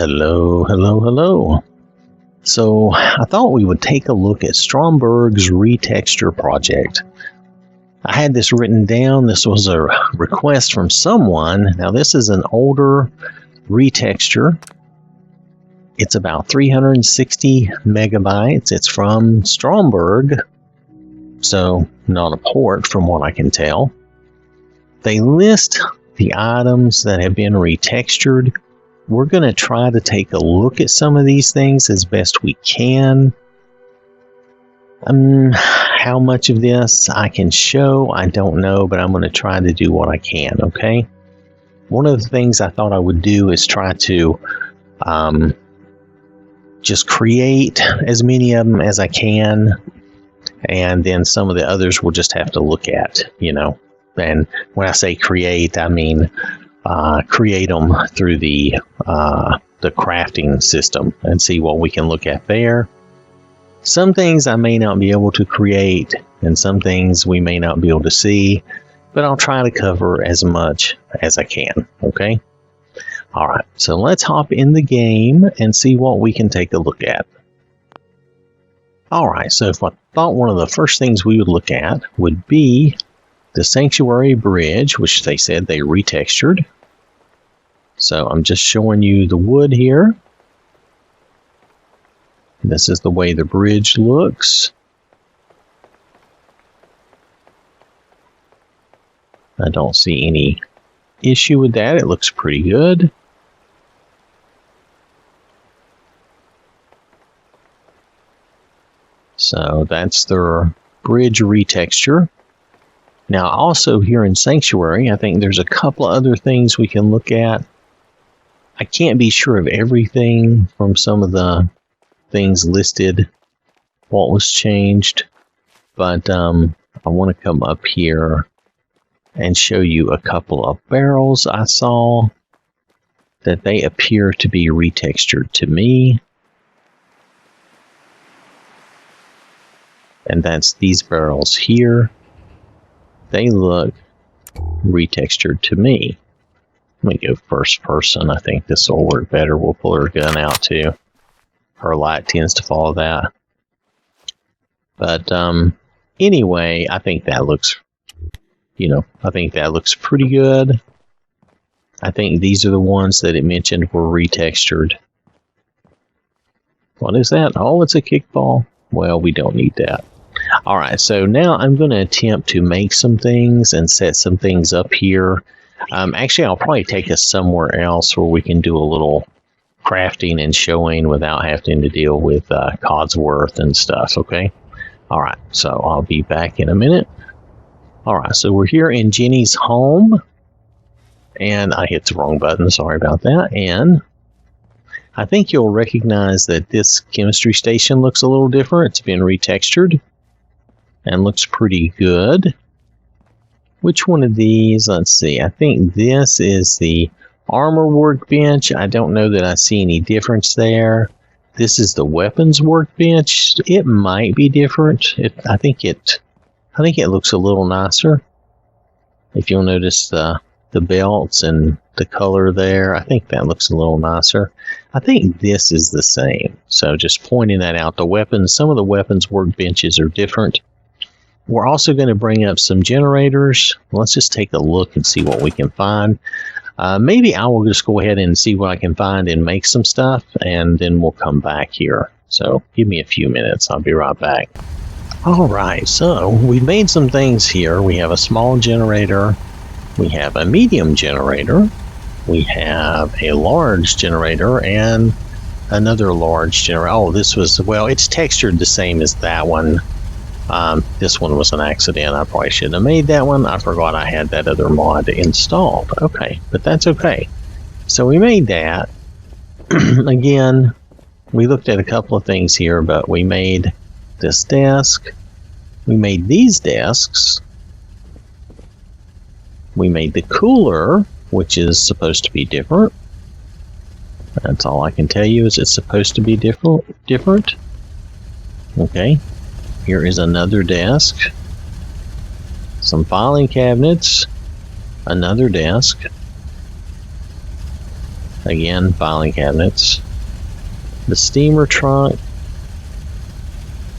Hello, hello, hello. So I thought we would take a look at Stromberg's Retexture project. I had this written down. This was a request from someone. Now this is an older retexture. It's about 360 megabytes. It's from Stromberg, so not a port from what I can tell. They list the items that have been retextured. We're going to try to take a look at some of these things as best we can. How much of this I can show, I don't know, but I'm going to try to do what I can, okay? One of the things I thought I would do is try to just create as many of them as I can, and then some of the others we'll just have to look at, you know. And when I say create, I mean create them through the crafting system and see what we can look at there. Some things I may not be able to create, and some things we may not be able to see, but I'll try to cover as much as I can, okay? All right, so let's hop in the game and see what we can take a look at. All right, so if I thought one of the first things we would look at would be the Sanctuary Bridge, which they said they retextured. So I'm just showing you the wood here. This is the way the bridge looks. I don't see any issue with that. It looks pretty good. So that's their bridge retexture. Now also here in Sanctuary, I think there's a couple of other things we can look at. I can't be sure of everything from some of the things listed, what was changed, but I want to come up here and show you a couple of barrels I saw that they appear to be retextured to me. And that's these barrels here. They look retextured to me. Let me go first person. I think this will work better. We'll pull her gun out too. Her light tends to follow that. But anyway, I think that looks, I think that looks pretty good. I think these are the ones that it mentioned were retextured. What is that? Oh, it's a kickball. Well, we don't need that. All right, so now I'm going to attempt to make some things and set some things up here. Actually, I'll probably take us somewhere else where we can do a little crafting and showing without having to deal with Codsworth and stuff, okay? All right, so I'll be back in a minute. All right, so we're here in Jenny's home, and I hit the wrong button. Sorry about that. And I think you'll recognize that this chemistry station looks a little different. It's been retextured and looks pretty good. Which one of these? Let's see. I think this is the armor workbench. I don't know that I see any difference there. This is the weapons workbench. It might be different. I think it looks a little nicer. If you'll notice the belts and the color there, I think that looks a little nicer. I think this is the same. So just pointing that out. The weapons, some of the weapons workbenches are different. We're also going to bring up some generators. Let's just take a look and see what we can find. Maybe I will just go ahead and see what I can find and make some stuff, and then we'll come back here. So give me a few minutes. I'll be right back. All right, so we've made some things here. We have a small generator. We have a medium generator. We have a large generator and another large generator. Oh, this was, well, it's textured the same as that one. This one was an accident. I probably shouldn't have made that one. I forgot I had that other mod installed. Okay, but that's okay. So we made that. Again, we looked at a couple of things here, but we made this desk. We made these desks. We made the cooler, which is supposed to be different. That's all I can tell you, is it's supposed to be different. Okay. Here is another desk, some filing cabinets, another desk, again, filing cabinets. The steamer trunk,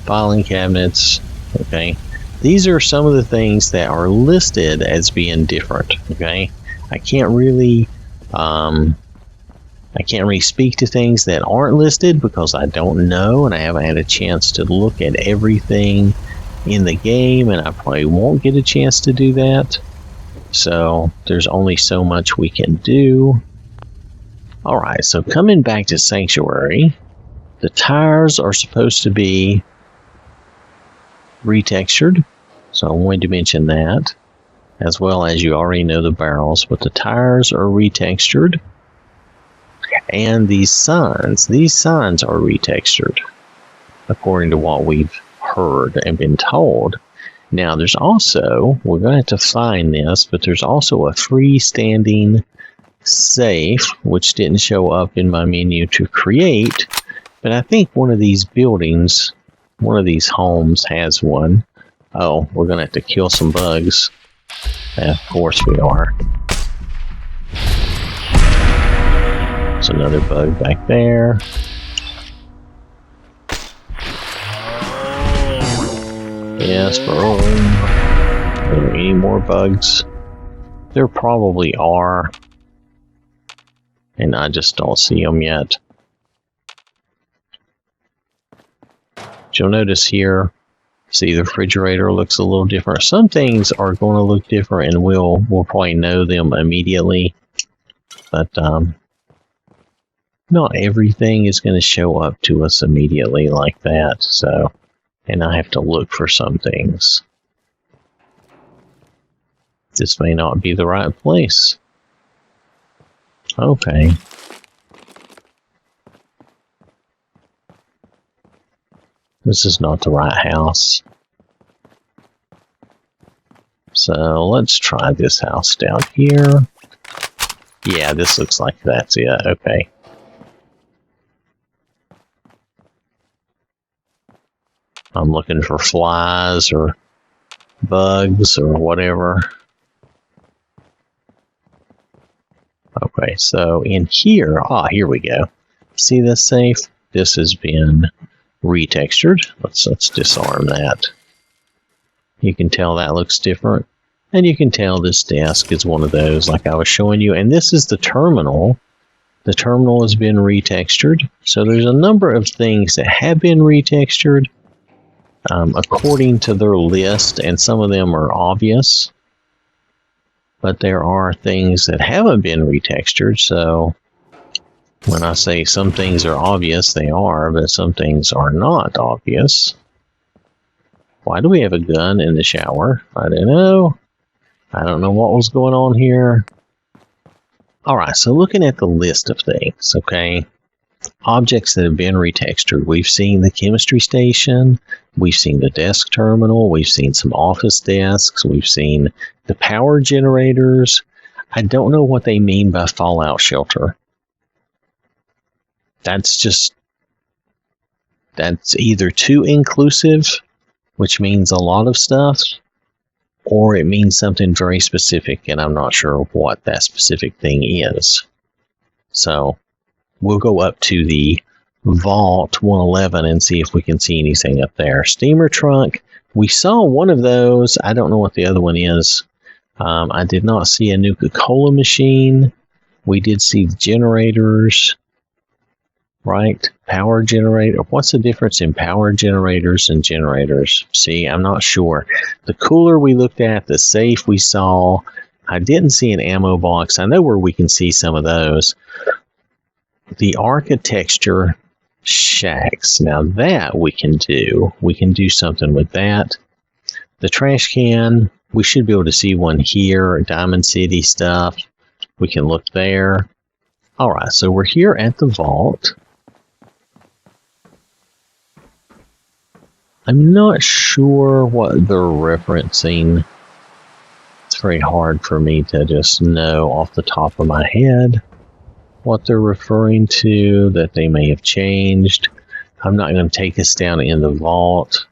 filing cabinets. Okay, these are some of the things that are listed as being different. Okay, I can't really speak to things that aren't listed because I don't know, and I haven't had a chance to look at everything in the game, and I probably won't get a chance to do that. So there's only so much we can do. Alright, so coming back to Sanctuary, the tires are supposed to be retextured, so I'm going to mention that, as well as you already know the barrels, but the tires are retextured. And these signs are retextured, according to what we've heard and been told. Now, there's also, we're going to have to find this, but there's also a freestanding safe, which didn't show up in my menu to create, but I think one of these buildings, one of these homes has one. Oh, we're going to have to kill some bugs. Of course we are. There's another bug back there. Yes, bro. Are there any more bugs? There probably are. And I just don't see them yet. But you'll notice here, see the refrigerator looks a little different. Some things are going to look different and we'll probably know them immediately. But not everything is going to show up to us immediately like that. So, and I have to look for some things. This may not be the right place. Okay. This is not the right house. So let's try this house down here. Yeah, this looks like that's it. Okay. I'm looking for flies or bugs or whatever. Okay, so in here, here we go. See this safe? This has been retextured. Let's disarm that. You can tell that looks different. And you can tell this desk is one of those like I was showing you. And this is the terminal. The terminal has been retextured. So there's a number of things that have been retextured according to their list, and some of them are obvious. But there are things that haven't been retextured, so when I say some things are obvious, they are, but some things are not obvious. Why do we have a gun in the shower? I don't know. I don't know what was going on here. Alright, so looking at the list of things, okay? Objects that have been retextured. We've seen the chemistry station, we've seen the desk terminal, we've seen some office desks, we've seen the power generators. I don't know what they mean by fallout shelter. That's either too inclusive, which means a lot of stuff, or it means something very specific, and I'm not sure what that specific thing is. So we'll go up to the Vault 111 and see if we can see anything up there. Steamer trunk. We saw one of those. I don't know what the other one is. I did not see a Nuka-Cola machine. We did see the generators. Right? Power generator. What's the difference in power generators and generators? See, I'm not sure. The cooler we looked at, the safe we saw. I didn't see an ammo box. I know where we can see some of those. The architecture shacks. Now that we can do. We can do something with that. The trash can. We should be able to see one here. Diamond City stuff. We can look there. Alright, so we're here at the vault. I'm not sure what they're referencing. It's very hard for me to just know off the top of my head what they're referring to, that they may have changed. I'm not going to take us down in the vault.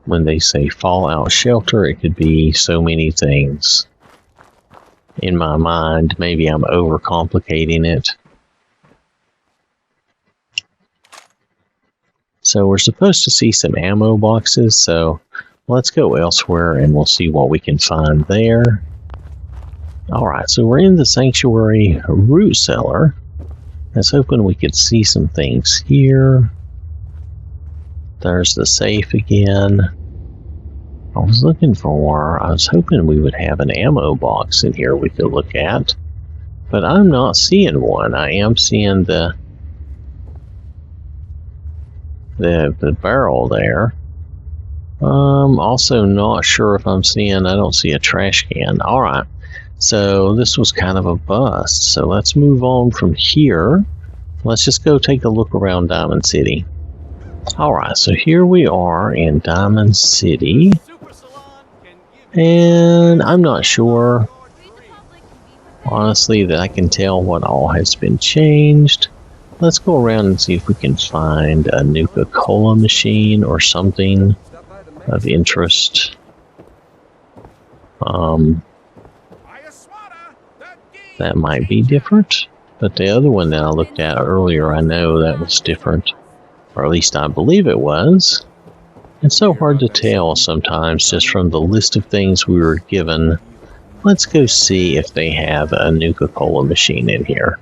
When they say fallout shelter, it could be so many things. in my mind. Maybe I'm overcomplicating it. So we're supposed to see some ammo boxes, so let's go elsewhere and we'll see what we can find there. Alright, so we're in the Sanctuary root cellar. I was hoping we could see some things here. There's the safe again. I was hoping we would have an ammo box in here we could look at, but I'm not seeing one. I am seeing the barrel there. Also not sure if I'm seeing, I don't see a trash can. Alright, so this was kind of a bust. So let's move on from here. Let's just go take a look around Diamond City. Alright, so here we are in Diamond City. And I'm not sure, honestly, that I can tell what all has been changed. Let's go around and see if we can find a Nuka-Cola machine or something of interest. That might be different, but the other one that I looked at earlier, I know that was different, or at least I believe it was. It's so hard to tell sometimes just from the list of things we were given. Let's go see if they have a Nuka-Cola machine in here.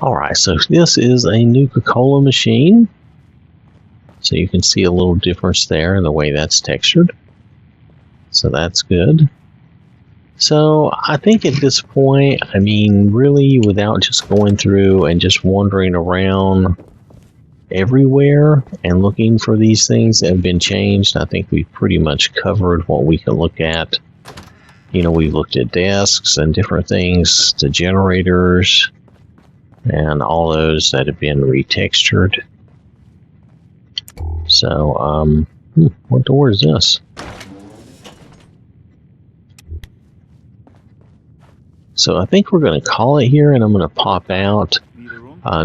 Alright, so this is a Nuka-Cola machine. So you can see a little difference there in the way that's textured. So that's good. So I think at this point, I mean, really, without just going through and just wandering around everywhere and looking for these things that have been changed, I think we've pretty much covered what we can look at. You know, we've looked at desks and different things, the generators, and all those that have been retextured. So, what door is this? So I think we're going to call it here, and I'm going to pop out.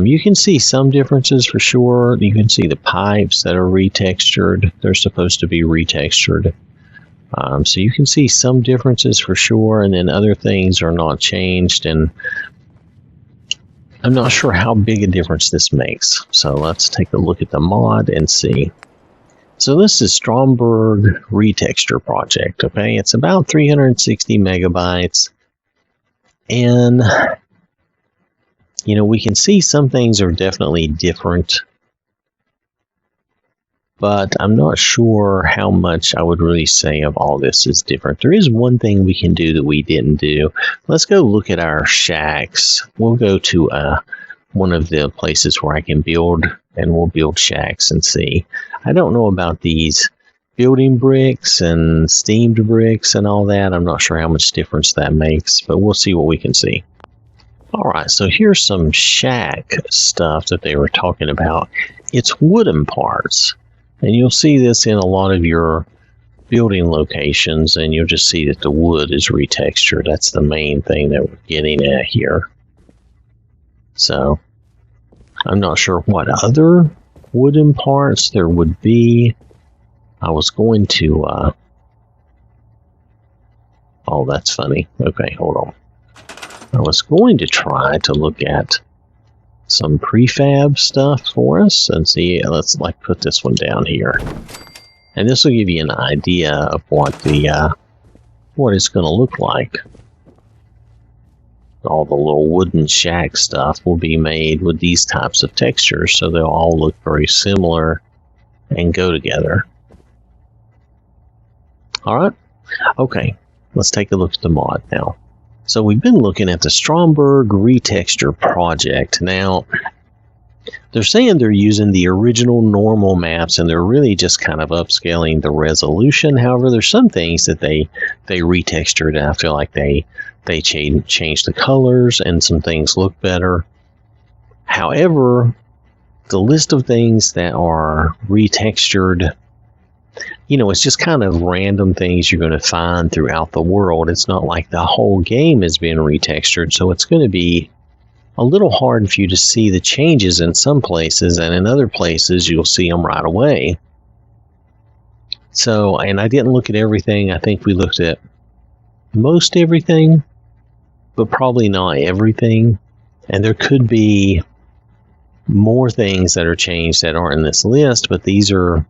You can see some differences for sure. You can see the pipes that are retextured. They're supposed to be retextured. So you can see some differences for sure, and then other things are not changed, and I'm not sure how big a difference this makes. So let's take a look at the mod and see. So this is Stromberg Retexture project, okay? It's about 360 megabytes. And, you know, we can see some things are definitely different, but I'm not sure how much I would really say of all this is different. There is one thing we can do that we didn't do. Let's go look at our shacks. We'll go to one of the places where I can build, and we'll build shacks and see. I don't know about these building bricks and steamed bricks and all that. I'm not sure how much difference that makes, but we'll see what we can see. Alright, so here's some shack stuff that they were talking about. It's wooden parts, and you'll see this in a lot of your building locations, and you'll just see that the wood is retextured. That's the main thing that we're getting at here. So, I'm not sure what other wooden parts there would be. I was going to, oh, that's funny. Okay, hold on. I was going to try to look at some prefab stuff for us and see. Let's like put this one down here, and this will give you an idea of what the what it's going to look like. All the little wooden shack stuff will be made with these types of textures, so they'll all look very similar and go together. Alright, okay, let's take a look at the mod now. So we've been looking at the Stromberg Retexture project. Now, they're saying they're using the original normal maps, and they're really just kind of upscaling the resolution. However, there's some things that they retextured, and I feel like they changed the colors, and some things look better. However, the list of things that are retextured, you know, it's just kind of random things you're going to find throughout the world. It's not like the whole game is being retextured, so it's going to be a little hard for you to see the changes in some places, and in other places you'll see them right away. So, and I didn't look at everything. I think we looked at most everything, but probably not everything. And there could be more things that are changed that aren't in this list, but these are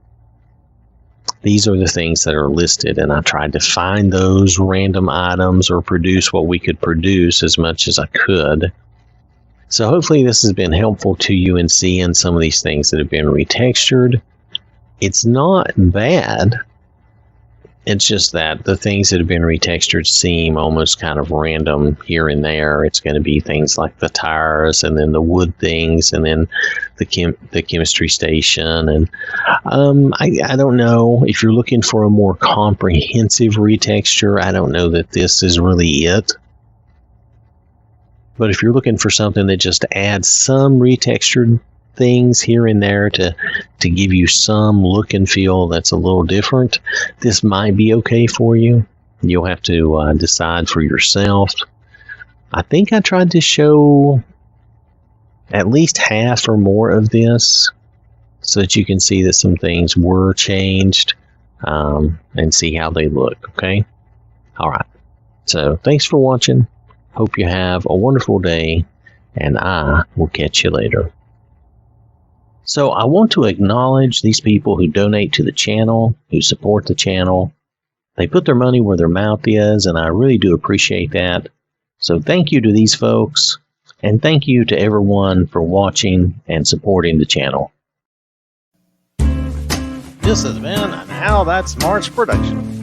the things that are listed, and I tried to find those random items or produce what we could produce as much as I could. So hopefully this has been helpful to you in seeing some of these things that have been retextured. It's not bad. It's just that the things that have been retextured seem almost kind of random here and there. It's going to be things like the tires, and then the wood things, and then the chemistry station. And I don't know if you're looking for a more comprehensive retexture. I don't know that this is really it. But if you're looking for something that just adds some retextured things here and there to give you some look and feel that's a little different, this might be okay for you. You'll have to decide for yourself. I think I tried to show at least half or more of this so that you can see that some things were changed, and see how they look. Okay. All right. So thanks for watching. Hope you have a wonderful day, and I will catch you later. So I want to acknowledge these people who donate to the channel, who support the channel. They put their money where their mouth is, and I really do appreciate that. So thank you to these folks, and thank you to everyone for watching and supporting the channel. This has been an OwwThatSmarts production.